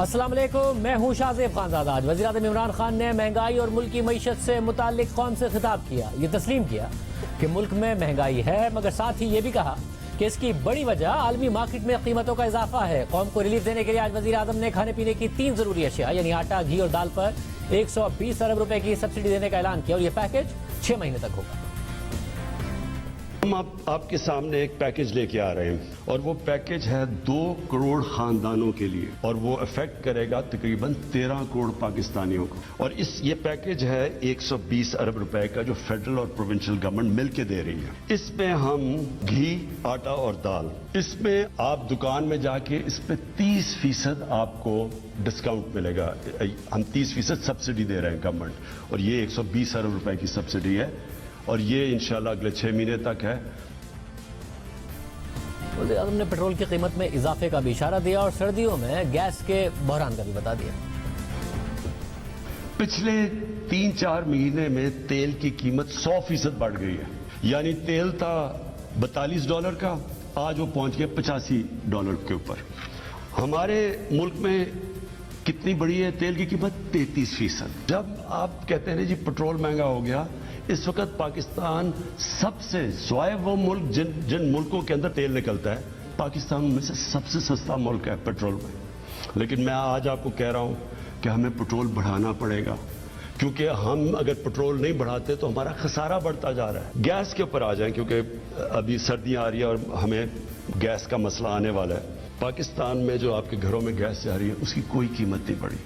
السلام علیکم، میں ہوں شاہزیب خانزادہ۔ آج وزیر اعظم عمران خان نے مہنگائی اور ملک کی معیشت سے متعلق قوم سے خطاب کیا۔ یہ تسلیم کیا کہ ملک میں مہنگائی ہے، مگر ساتھ ہی یہ بھی کہا کہ اس کی بڑی وجہ عالمی مارکیٹ میں قیمتوں کا اضافہ ہے۔ قوم کو ریلیف دینے کے لیے آج وزیر اعظم نے کھانے پینے کی 3 ضروری اشیاء یعنی آٹا، گھی اور دال پر 120 ارب روپے کی سبسڈی دینے کا اعلان کیا اور یہ پیکج 6 مہینے تک ہوگا۔ ہم آپ کے سامنے ایک پیکج لے کے آ رہے ہیں اور وہ پیکج ہے 2 کروڑ خاندانوں کے لیے اور وہ افیکٹ کرے گا تقریباً 13 کروڑ پاکستانیوں کو۔ اور یہ پیکج ہے 120 ارب روپے کا جو فیڈرل اور پروونشل گورنمنٹ مل کے دے رہی ہے۔ اس میں ہم گھی، آٹا اور دال، اس میں آپ دکان میں جا کے اس پہ 30% آپ کو ڈسکاؤنٹ ملے گا۔ ہم 30% سبسڈی دے رہے ہیں گورنمنٹ، اور یہ 120 ارب روپے کی سبسڈی ہے اور یہ انشاءاللہ اگلے 6 مہینے تک ہے۔ وزیر اعظم نے پیٹرول کی قیمت میں اضافے کا بھی اشارہ دیا اور سردیوں میں گیس کے بحران کا بھی بتا دیا۔ پچھلے 3-4 مہینے میں تیل کی قیمت 100% بڑھ گئی ہے، یعنی تیل تھا $42 کا، آج وہ پہنچ گیا $85 کے اوپر۔ ہمارے ملک میں کتنی بڑی ہے تیل کی قیمت؟ 33%۔ جب آپ کہتے ہیں جی پیٹرول مہنگا ہو گیا، اس وقت پاکستان سب سے سوائے وہ ملک جن ملکوں کے اندر تیل نکلتا ہے، پاکستان میں سے سب سے سستا ملک ہے پیٹرول میں۔ لیکن میں آج آپ کو کہہ رہا ہوں کہ ہمیں پیٹرول بڑھانا پڑے گا، کیونکہ ہم اگر پیٹرول نہیں بڑھاتے تو ہمارا خسارہ بڑھتا جا رہا ہے۔ گیس کے اوپر آ جائیں، کیونکہ ابھی سردیاں آ رہی ہیں اور ہمیں گیس کا مسئلہ آنے والا ہے۔ پاکستان میں جو آپ کے گھروں میں گیس جا رہی ہے اس کی کوئی قیمت نہیں بڑھی،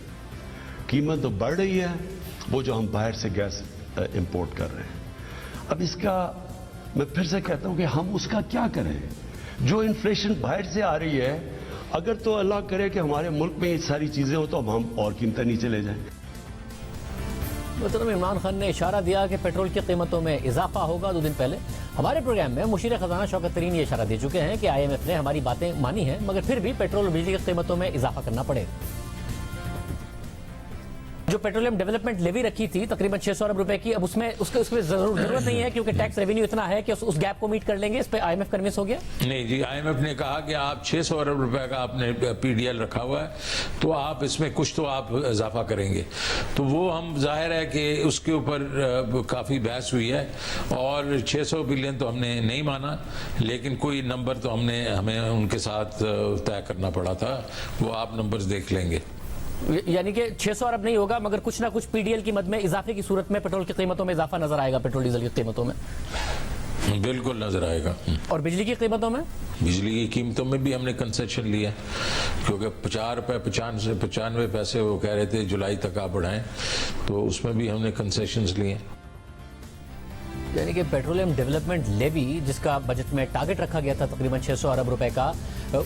قیمت تو بڑھ رہی ہے وہ جو ہم باہر سے گیس امپورٹ کر رہے ہیں۔ اب اس کا میں پھر سے کہتا ہوں کہ ہم اس کا کیا کریں؟ جو انفلیشن باہر سے آ رہی ہے، اگر تو اللہ کرے کہ ہمارے ملک میں یہ ساری چیزیں ہو تو ہم اور قیمتیں نیچے لے جائیں۔ محترم عمران خان نے اشارہ دیا کہ پیٹرول کی قیمتوں میں اضافہ ہوگا۔ 2 دن پہلے ہمارے پروگرام میں مشیر خزانہ شوکت ترین یہ اشارہ دے چکے ہیں کہ IMF نے ہماری باتیں مانی ہیں، مگر پھر بھی پیٹرول اور بجلی کی قیمتوں میں اضافہ کرنا پڑے گا۔ جو پیٹرولیم ڈیولپمنٹ لیوی رکھی تھی تقریباً 600 ارب روپے کی، اب اس میں ضرورت نہیں ہے کیونکہ ٹیکس ریونیو اتنا ہے کہ اس گیپ کو میٹ کر لیں گے۔ اس پہ IMF کنوینس ہو گیا؟ نہیں جی، IMF نے کہا کہ آپ 600 ارب روپے کا آپ نے PDL رکھا ہوا ہے تو آپ اس میں کچھ تو آپ اضافہ کریں گے، تو وہ ہم ظاہر ہے کہ اس کے اوپر کافی بحث ہوئی ہے اور 600 بلین تو ہم نے نہیں مانا، لیکن کوئی نمبر تو ہمیں ان کے ساتھ طے کرنا پڑا تھا، وہ آپ نمبرز دیکھ لیں گے۔ یعنی کہ 600 ارب نہیں ہوگا مگر کچھ نہ کچھ PDL کی مد میں اضافے کی صورت میں پیٹرول کی قیمتوں میں اضافہ نظر آئے گا، پیٹرول ڈیزل کی قیمتوں میں بالکل نظر آئے گا۔ اور بجلی کی قیمتوں میں؟ بجلی کی قیمتوں میں بھی ہم نے کنسیشن لیا، کیونکہ 50 روپے 95 پیسے وہ کہہ رہے تھے جولائی تک آپ بڑھائیں، تو اس میں بھی ہم نے کنسیشنز لیے۔ یعنی کہ پیٹرولیم ڈیولپمنٹ لیوی جس کا بجٹ میں ٹارگٹ رکھا گیا تھا تقریباً 600 ارب روپے کا،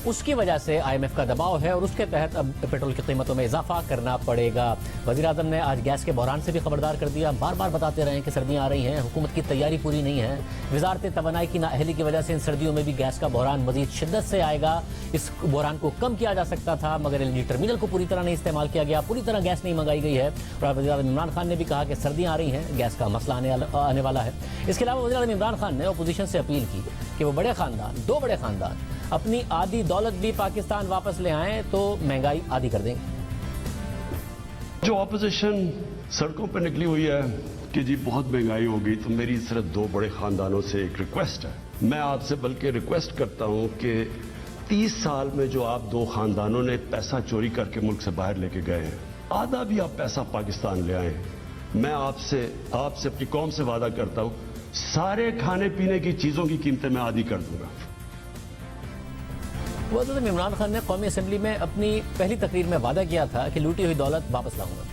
اس کی وجہ سے IMF کا دباؤ ہے اور اس کے تحت اب پیٹرول کی قیمتوں میں اضافہ کرنا پڑے گا۔ وزیر اعظم نے آج گیس کے بحران سے بھی خبردار کر دیا۔ بار بار بتاتے رہے کہ سردیاں آ رہی ہیں، حکومت کی تیاری پوری نہیں ہے، وزارت توانائی کی نااہلی کی وجہ سے ان سردیوں میں بھی گیس کا بحران مزید شدت سے آئے گا۔ اس بحران کو کم کیا جا سکتا تھا مگر LNG ٹرمینل کو پوری طرح نہیں استعمال کیا گیا، پوری طرح گیس نہیں منگائی گئی ہے۔ اور وزیر اعظم عمران خان نے بھی کہا کہ سردیاں آ رہی ہیں، گیس کا مسئلہ آنے والا ہے۔ اس کے علاوہ وزیر اعظم عمران خان نے اپوزیشن سے اپیل کی کہ وہ دو بڑے خاندان اپنی آدھی دولت بھی پاکستان واپس لے آئیں تو مہنگائی آدھی کر دیں گے۔ جو اپوزیشن سڑکوں پہ نکلی ہوئی ہے کہ جی بہت مہنگائی ہو گئی، تو میری صرف 2 بڑے خاندانوں سے ایک ریکویسٹ ہے۔ میں آپ سے بلکہ ریکویسٹ کرتا ہوں کہ 30 سال میں جو آپ 2 خاندانوں نے پیسہ چوری کر کے ملک سے باہر لے کے گئے ہیں، آدھا بھی آپ پیسہ پاکستان لے آئیں۔ میں آپ سے اپنی قوم سے وعدہ کرتا ہوں، سارے کھانے پینے کی چیزوں کی قیمتیں میں آدھی کر دوں گا۔ وزیر اعظم عمران خان نے قومی اسمبلی میں اپنی پہلی تقریر میں وعدہ کیا تھا کہ لوٹی ہوئی دولت واپس لاؤں گا۔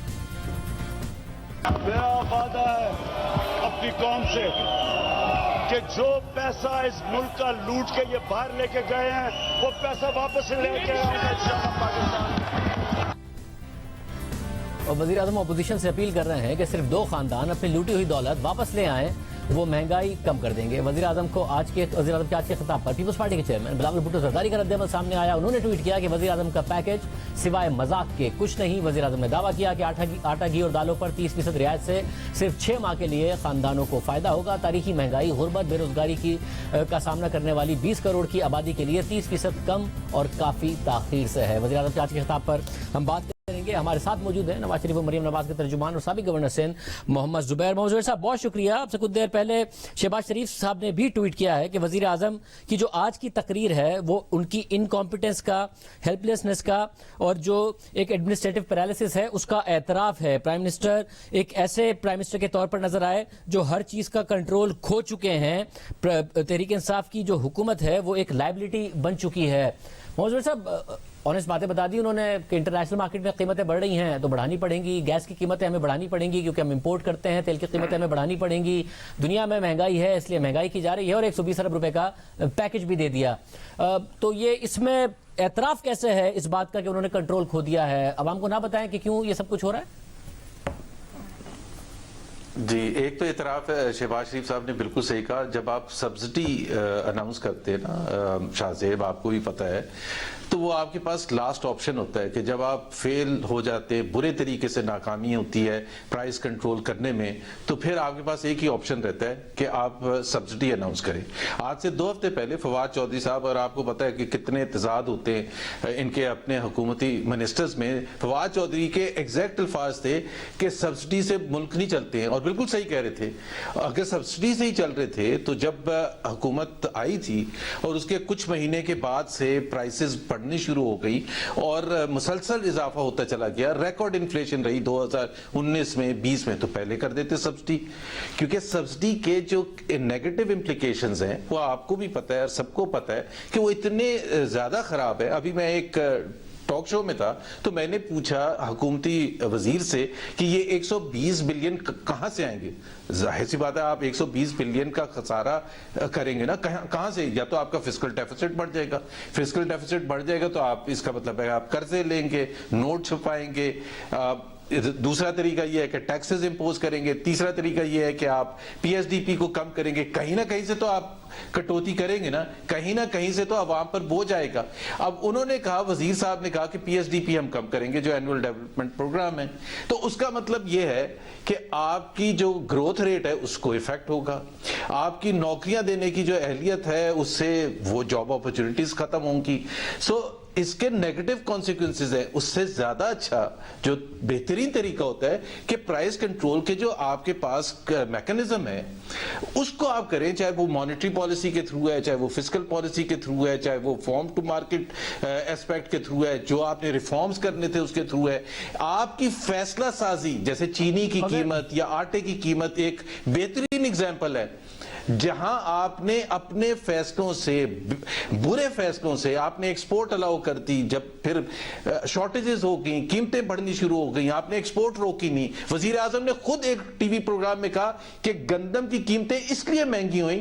میرا وعدہ ہے اپنی قوم سے کہ جو پیسہ اس ملک کا لوٹ کے یہ باہر لے کے گئے ہیں وہ پیسہ واپس لے کے آؤں گا انشاءاللہ پاکستان۔ اور وزیر اعظم اپوزیشن سے اپیل کر رہے ہیں کہ صرف 2 خاندان اپنی لوٹی ہوئی دولت واپس لے آئیں وہ مہنگائی کم کر دیں گے. وزیر اعظم کے آج کے خطاب پر پیپلز پارٹی کے چیئرمین بلاول بھٹو زرداری کا رد عمل سامنے آیا. انہوں نے ٹویٹ کیا کہ وزیر اعظم کا پیکج سوائے مذاق کے کچھ نہیں. وزیر اعظم نے دعویٰ کیا کہ آٹا گھی اور دالوں پر 30% رعایت سے صرف 6 ماہ کے لیے خاندانوں کو فائدہ ہوگا. تاریخی مہنگائی، غربت، بے روزگاری کا سامنا کرنے والی 20 کروڑ کی آبادی کے لیے 30% کم اور کافی تاخیر سے ہے. وزیر اعظم کے آج کے خطاب پر ہم بات کریں گے. ہمارے ساتھ موجود ہیں نواز شریف و مریم نواز کے ترجمان اور سابق گورنر سندھ محمد زبیر. محمد زبیر صاحب بہت شکریہ. آپ سے کچھ دیر پہلے شہباز شریف صاحب نے بھی ٹویٹ کیا ہے کہ وزیر اعظم کی جو آج کی تقریر ہے وہ ان کی انکمپیٹنس کا، ہیلپ لیسنس کا اور جو ایک ایڈمنسٹریٹو پیرالسس ہے اس کا اعتراف ہے. پرائم منسٹر ایک ایسے پرائم منسٹر کے طور پر نظر آئے جو ہر چیز کا کنٹرول کھو چکے ہیں. تحریک انصاف کی جو حکومت ہے وہ ایک لائبلٹی بن چکی ہے. محمد زبیر صاحب آنیسٹ باتیں بتا دی انہوں نے کہ انٹرنیشنل مارکیٹ میں قیمتیں بڑھ رہی ہیں تو بڑھانی پڑیں گی. گیس کی قیمتیں ہمیں بڑھانی پڑیں گی کیونکہ ہم امپورٹ کرتے ہیں. تیل کی قیمتیں ہمیں بڑھانی پڑیں گی. دنیا میں مہنگائی ہے اس لیے مہنگائی کی جا رہی ہے اور 120 ارب روپے کا پیکج بھی دے دیا. تو یہ اس میں اعتراف کیسے ہے اس بات کا کہ انہوں نے کنٹرول کھو دیا ہے؟ عوام کو نہ بتائیں کہ کیوں یہ سب کچھ ہو رہا ہے. جی، ایک تو اعتراف ہے. شہباز شریف صاحب نے بالکل صحیح کہا. جب آپ سبسڈی اناؤنس کرتے ہیں نا شاہ زیب، آپ کو بھی پتہ ہے، تو وہ آپ کے پاس لاسٹ آپشن ہوتا ہے کہ جب آپ فیل ہو جاتے ہیں، برے طریقے سے ناکامی ہوتی ہے پرائس کنٹرول کرنے میں، تو پھر آپ کے پاس ایک ہی آپشن رہتا ہے کہ آپ سبسڈی اناؤنس کریں. آج سے 2 ہفتے پہلے فواد چودھری صاحب، اور آپ کو پتہ ہے کہ کتنے اعتزاز ہوتے ہیں ان کے اپنے حکومتی منسٹرز میں، فواد چودھری کے ایگزیکٹ الفاظ تھے کہ سبسڈی سے ملک نہیں چلتے ہیں. اور بالکل صحیح کہہ رہے تھے. اگر سبسڈی سے ہی چل رہے تھے تو جب حکومت آئی تھی اور اس کے کچھ مہینے کے بعد سے پرائسز بڑھنی شروع ہو گئی اور مسلسل اضافہ ہوتا چلا گیا، ریکارڈ انفلیشن رہی 2019 میں 20 میں، تو پہلے کر دیتے سبسڈی. کیونکہ سبسڈی کے جو نیگیٹو امپلیکیشنز ہیں وہ آپ کو بھی پتہ ہے اور سب کو پتہ ہے کہ وہ اتنے زیادہ خراب ہے. ابھی میں ایک ٹاک شو میں تھا تو میں نے پوچھا حکومتی وزیر سے کہ یہ 120 بلین کہاں سے آئیں گے؟ ظاہر سی بات ہے آپ 120 بلین کا خسارہ کریں گے نا، کہاں سے؟ یا تو آپ کا فسکل ڈیفیسٹ بڑھ جائے گا. فسکل ڈیفیسٹ بڑھ جائے گا تو آپ، اس کا مطلب ہے آپ قرضے لیں گے، نوٹ چھپائیں گے. دوسرا طریقہ یہ ہے کہ ٹیکسز امپوز کریں گے. تیسرا طریقہ یہ ہے کہ آپ پی ایس ڈی پی کو کم کریں گے. کہیں نہ کہیں سے تو آپ کٹوتی کریں گے نا، کہیں نہ کہیں سے تو عوام پر بوجھ آئے گا. اب انہوں نے کہا، وزیر صاحب نے کہا کہ پی ایس ڈی پی ہم کم کریں گے جو اینول ڈیولپمنٹ پروگرام ہے. تو اس کا مطلب یہ ہے کہ آپ کی جو گروتھ ریٹ ہے اس کو ایفیکٹ ہوگا. آپ کی نوکریاں دینے کی جو اہلیت ہے اس سے وہ جاب اپرچونٹیز ختم ہوں گی. سو اس کے نیگیٹو کانسیکوینسز ہیں. اس سے زیادہ اچھا جو بہترین طریقہ ہوتا ہے کہ پرائس کنٹرول کے جو آپ کے پاس میکنزم ہے اس کو آپ کریں، چاہے وہ مانیٹری پالیسی کے تھرو ہے، چاہے وہ فسکل پالیسی کے تھرو ہے، چاہے وہ فارم ٹو مارکیٹ ایسپیکٹ کے تھرو ہے، جو آپ نے ریفارمز کرنے تھے اس کے تھرو ہے. آپ کی فیصلہ سازی، جیسے چینی کی قیمت یا آٹے کی قیمت ایک بہترین اگزامپل ہے جہاں آپ نے اپنے فیصلوں سے، برے فیصلوں سے آپ نے ایکسپورٹ الاؤ کر دی. جب پھر شارٹیجز ہو گئیں، قیمتیں بڑھنی شروع ہو گئیں، آپ نے ایکسپورٹ روکی نہیں. وزیر اعظم نے خود ایک ٹی وی پروگرام میں کہا کہ گندم کی قیمتیں اس لیے مہنگی ہوئیں